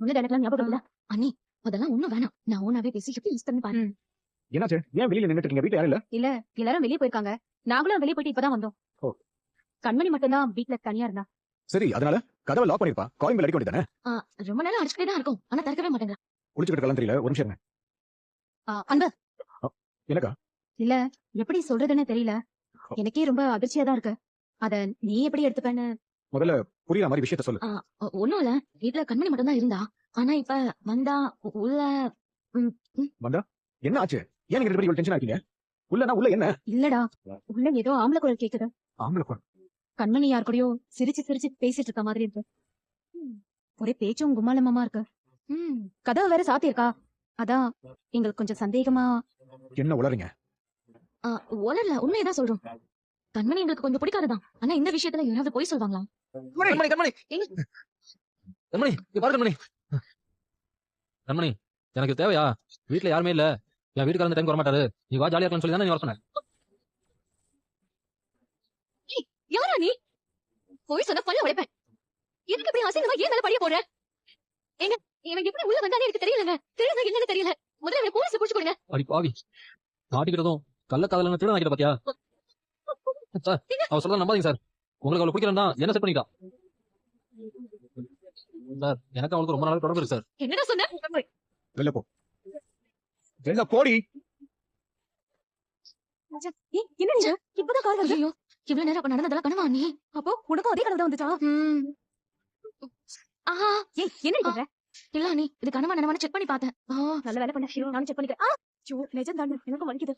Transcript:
சொன்ன டைலாக்லாம் ஞாபகம் இல்ல அண்ணி. அதெல்லாம் ஒண்ணும் வேணாம். நான் ஓனாவே பேசி எப்படி யூஸ் பண்ணி பாரு. என்னாச்சு? ஏன் வெளியில நின்னுட்டு இருக்கீங்க? வீட்ல யாரும் இல்ல? இல்ல, எல்லாரும் வெளிய போயிருக்காங்க. நாங்களும் வெளிய போயிட்டு இப்பதான் வந்தோம். ஓ. கண்மணி மட்டும் தான் வீட்ல தனியா இருந்தா. சரி, அதனால கதவை லாக் பண்ணிருப்பா. காலிங் பெல் அடிக்க வேண்டியதானே? ரொம்ப நேரம் அடிச்சுட்டே தான் இருக்கும். ஆனா திறக்கவே மாட்டேங்க. குளிச்சுக்கிட்டு இருக்கலாம் தெரியல. ஒரு நிமிஷம் இருங்க. அன்பு. எனக்கா? இல்ல, எப்படி சொல்றதுன்னு தெரியல. எனக்கே ரொம்ப அதிர்ச்சியா தான் இருக்கு. அத நீ எப்படி எடுத்துப்பேன்னு. முதல்ல புரியுற மாதிரி விஷயத்த சொல்லு. ஒண்ணும் இல்ல. வீட்ல கண்மணி மட்டும் தான் இருந்தா. ஆனா இப்ப வந்தா உள்ள. வந்தா என்ன ஆச்சு? ஏன் நீங்க ரெண்டு பேரும் இவ்வளவு டென்ஷன் ஆக்கீங்க? உள்ளனா உள்ள என்ன? இல்லடா, உள்ள ஏதோ ஆம்பளை குரல் கேக்குது. ஆம்பளை குரல்? கண்மணி யார் கூடயோ சிரிச்சு சிரிச்சு பேசிட்டு இருக்க மாதிரி இருக்கு. ஒரே பேச்சும் கும்மாளமா இருக்கு. கதவு வேற சாத்தி இருக்கா. அதான் எங்களுக்கு கொஞ்சம் சந்தேகமா. என்ன உளறீங்க? உளரல, உண்மையதான் சொல்றோம். கண்மணி எங்களுக்கு கொஞ்சம் பிடிக்காதுதான். ஆனா இந்த விஷயத்துல யாராவது போய் சொல்வாங்களா? கண்மணி கண்மணி கண்மணி பாரு கண்மணி. கண்மணி, எனக்கு தேவையா? வீட்டுல யாருமே இல்ல. என் வீட்டுக்கார இந்த டைம் வர மாட்டாரு. நீ வா, ஜாலியா இருக்கலாம்னு சொல்லி தானே நீ வர சொன்ன. யாரா நீ? போய் சொன்ன பல்ல உடைப்பேன். எதுக்கு இப்படி அசிங்கமா ஏன் மேல படிய போற? ஏங்க, இவன் எப்படி உள்ள வந்தானே எனக்கு தெரியலங்க. தெரியுதா என்னன்னு தெரியல. முதல்ல இவனை போலீஸ் புடிச்சு கொடுங்க. அடி பாவி, மாட்டிக்கிட்டதும் கள்ள காதலன்னு திருட நாக்கிட்ட பாத்தியா? சார், அவ சொல்றத நம்பாதீங்க சார். உங்களுக்கு அவளை பிடிக்கிறா என்ன செட் பண்ணிட்டா சார். எனக்கு அவளுக்கு ரொம்ப நாள் தொடர்பு இருக்கு சார். என்னடா சொன்ன? வெளில போ. வெளில போடி. என்ன நீ இப்பதான் கால் வருது? இவ்வளவு நேரம் அப்ப நடந்ததெல்லாம் கனவா நீ? அப்போ உனக்கும் அதே கனவு தான் வந்துச்சா? என்ன பண்ற? இல்ல நீ இது கனவா நனவான்னு செக் பண்ணி பார்த்தேன். நல்ல வேலை பண்ண. நானும் செக் பண்ணிக்கிறேன். நிஜம் தான், எனக்கும் வலிக்குது.